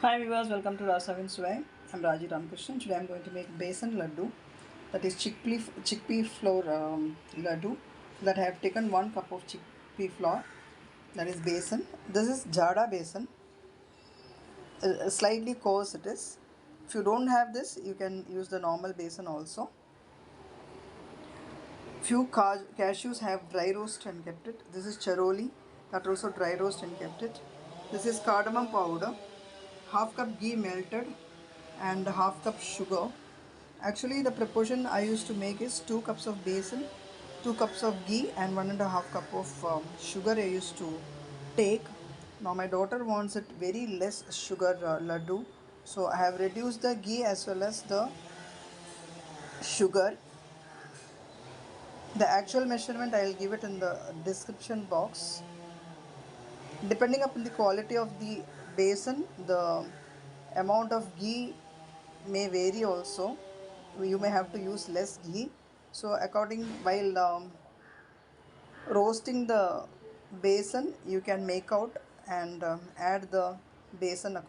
Hi viewers, welcome to Rasavinsuvai. I'm Raji Ramakrishnan. Today I'm going to make Besan Ladoo, that is chickpea flour ladoo. That I have taken 1 cup of chickpea flour, that is besan. This is jada besan, slightly coarse it is. If you don't have this, you can use the normal besan also. Few cashews have dry roast and kept it. This is charoli, that also dry roast and kept it. This is cardamom powder, half cup ghee melted, and half cup sugar. Actually, the proportion I used to make is 2 cups of besan, 2 cups of ghee, and 1.5 cup of sugar I used to take. Now my daughter wants it very less sugar laddu, so I have reduced the ghee as well as the sugar. The actual measurement I will give it in the description box. Depending upon the quality of the besan, the amount of ghee may vary also. You may have to use less ghee. So according, while roasting the besan, you can make out and add the besan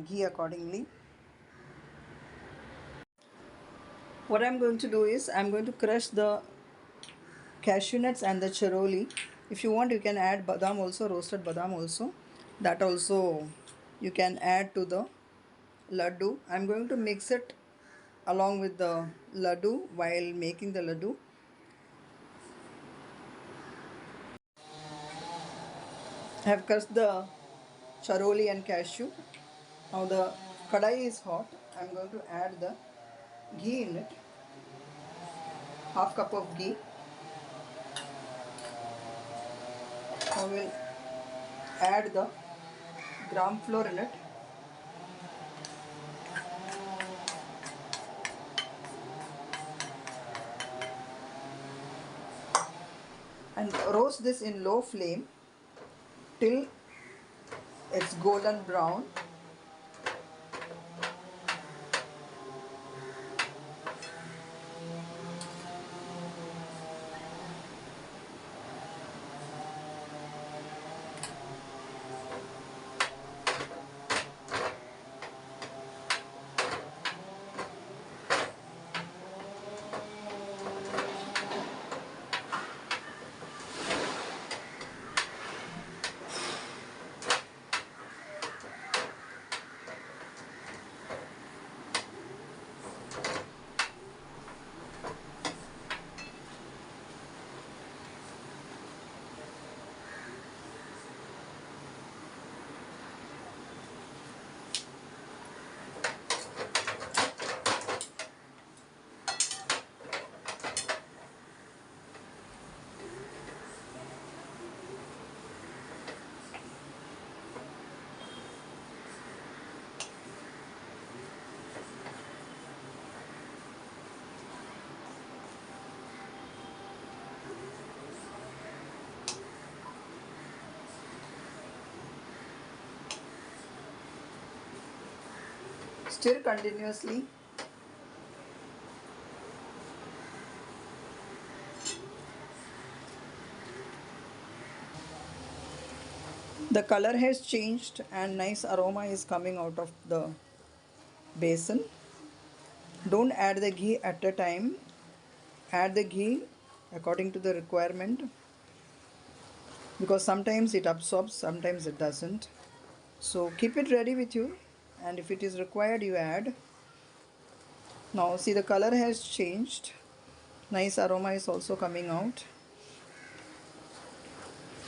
ghee accordingly. What I'm going to do is I'm going to crush the cashew nuts and the charoli. If you want, you can add badam also, roasted badam also. That also you can add to the laddu. I'm going to mix it along with the laddu while making the laddu. I have crushed the charoli and cashew. Now the kadai is hot. I'm going to add the ghee in it. Half cup of ghee. I will add the gram flour in it. And roast this in low flame till it's golden brown. Stir continuously. The color has changed and nice aroma is coming out of the besan. Don't add the ghee at a time. Add the ghee according to the requirement, because sometimes it absorbs, sometimes it doesn't. So keep it ready with you, and if it is required, you add. Now see, the color has changed. Nice aroma is also coming out.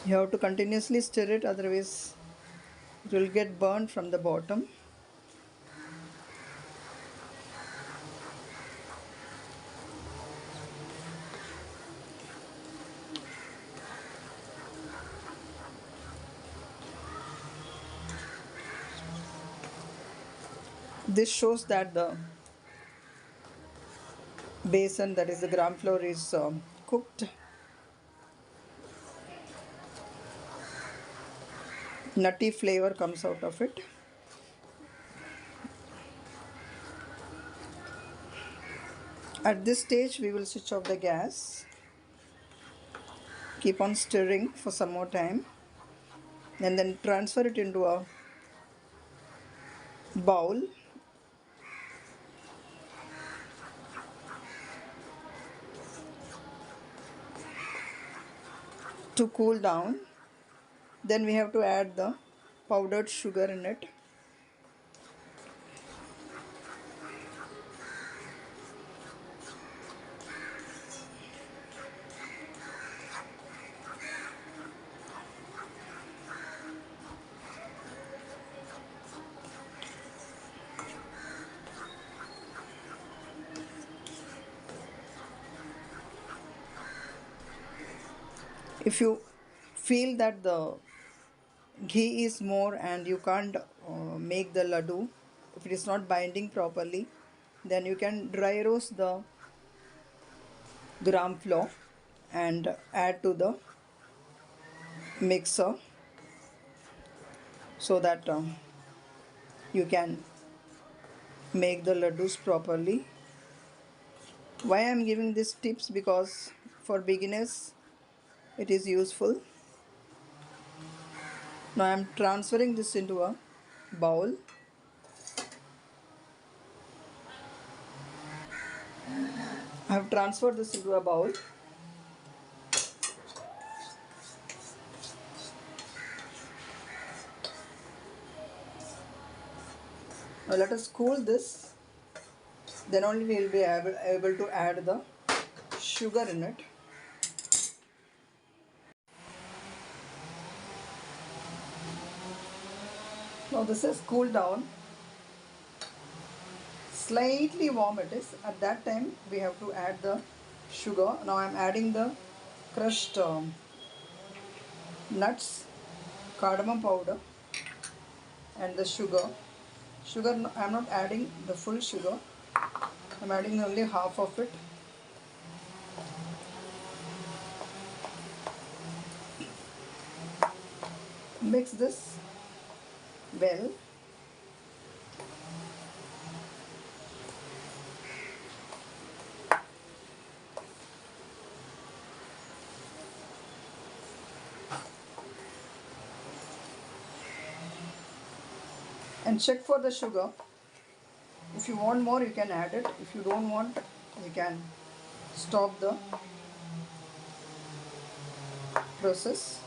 You have to continuously stir it, otherwise it will get burned from the bottom. This shows that the besan, that is the gram flour, is cooked. Nutty flavor comes out of it. At this stage, we will switch off the gas. Keep on stirring for some more time, and then transfer it into a bowl to cool down. Then we have to add the powdered sugar in it. If you feel that the ghee is more and you can't make the laddu, if it is not binding properly, then you can dry roast the gram flour and add to the mixer so that you can make the laddus properly. Why I am giving these tips? Because for beginners it is useful. Now I am transferring this into a bowl. I have transferred this into a bowl. Now let us cool this. Then only we will be able to add the sugar in it. Now this is cooled down. Slightly warm it is. At that time we have to add the sugar. Now I am adding the crushed nuts, cardamom powder and the sugar. I am not adding the full sugar. I am adding only half of it. Mix this well. And check for the sugar. If you want more, you can add it. If you don't want, you can stop the process.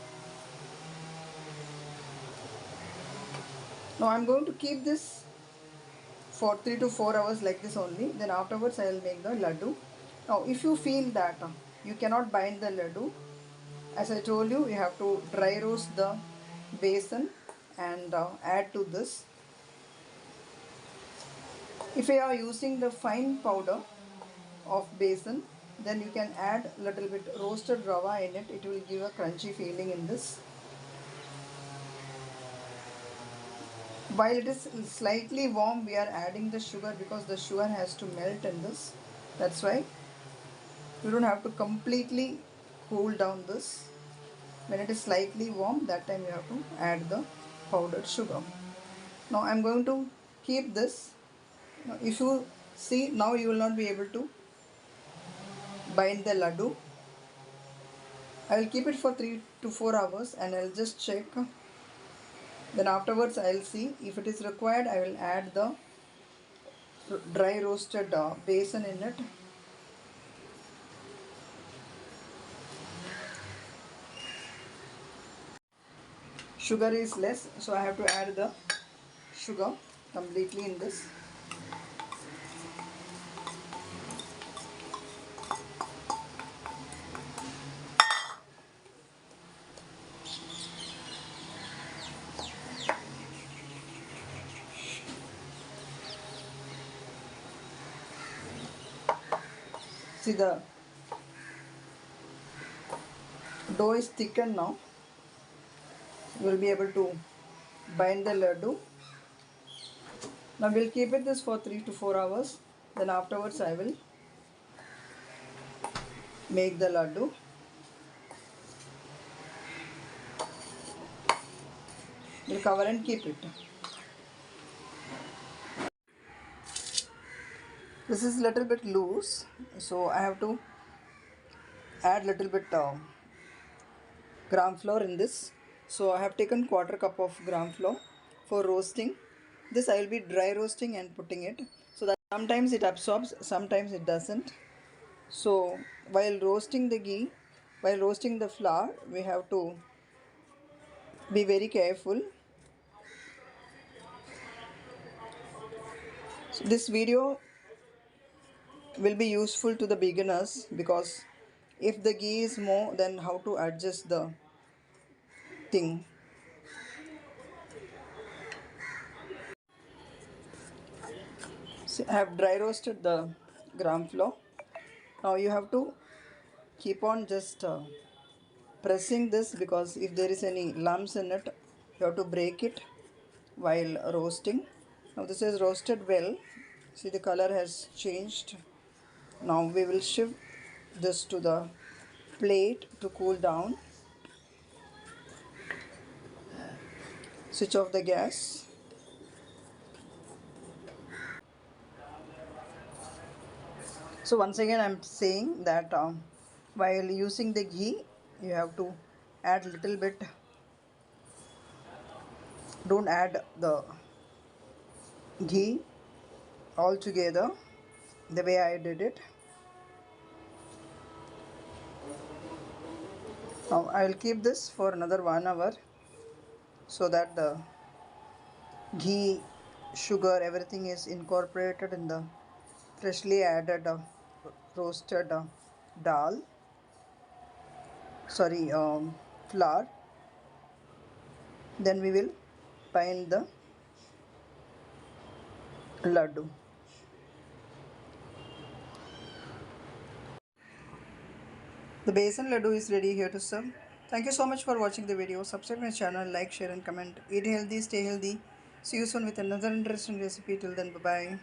Now I am going to keep this for 3 to 4 hours like this only. Then afterwards I will make the laddu. Now if you feel that you cannot bind the laddu, as I told you, you have to dry roast the besan and add to this. If you are using the fine powder of besan, then you can add little bit roasted rava in it. It will give a crunchy feeling in this. While it is slightly warm, we are adding the sugar because the sugar has to melt in this. That's why you don't have to completely cool down this. When it is slightly warm, that time you have to add the powdered sugar. Now I am going to keep this. Now, if you see, now you will not be able to bind the laddu. I will keep it for 3 to 4 hours and I will just check. Then afterwards I will see if it is required. I will add the dry roasted besan in it. Sugar is less, so I have to add the sugar completely in this. See, the dough is thickened now. You will be able to bind the laddu. Now we will keep it this for 3 to 4 hours. Then afterwards I will make the laddu. We'll cover and keep it. This is little bit loose, so I have to add little bit gram flour in this. So I have taken quarter cup of gram flour for roasting. This I will be dry roasting and putting it, so that sometimes it absorbs, sometimes it doesn't. So while roasting the ghee, while roasting the flour, we have to be very careful. So this video will be useful to the beginners, because if the ghee is more, then how to adjust the thing. So I have dry roasted the gram flour. Now you have to keep on just pressing this, because if there is any lumps in it, you have to break it while roasting. Now this is roasted well. See, the color has changed. Now we will shift this to the plate to cool down. Switch off the gas. So once again I'm saying that while using the ghee, you have to add little bit. Don't add the ghee all together the way I did it. Now I will keep this for another 1 hour, so that the ghee, sugar, everything is incorporated in the freshly added roasted dal, sorry, flour. Then we will bind the laddu. The besan laddu is ready here to serve. Thank you so much for watching the video. Subscribe my channel, like, share and comment. Eat healthy, stay healthy. See you soon with another interesting recipe. Till then, bye bye.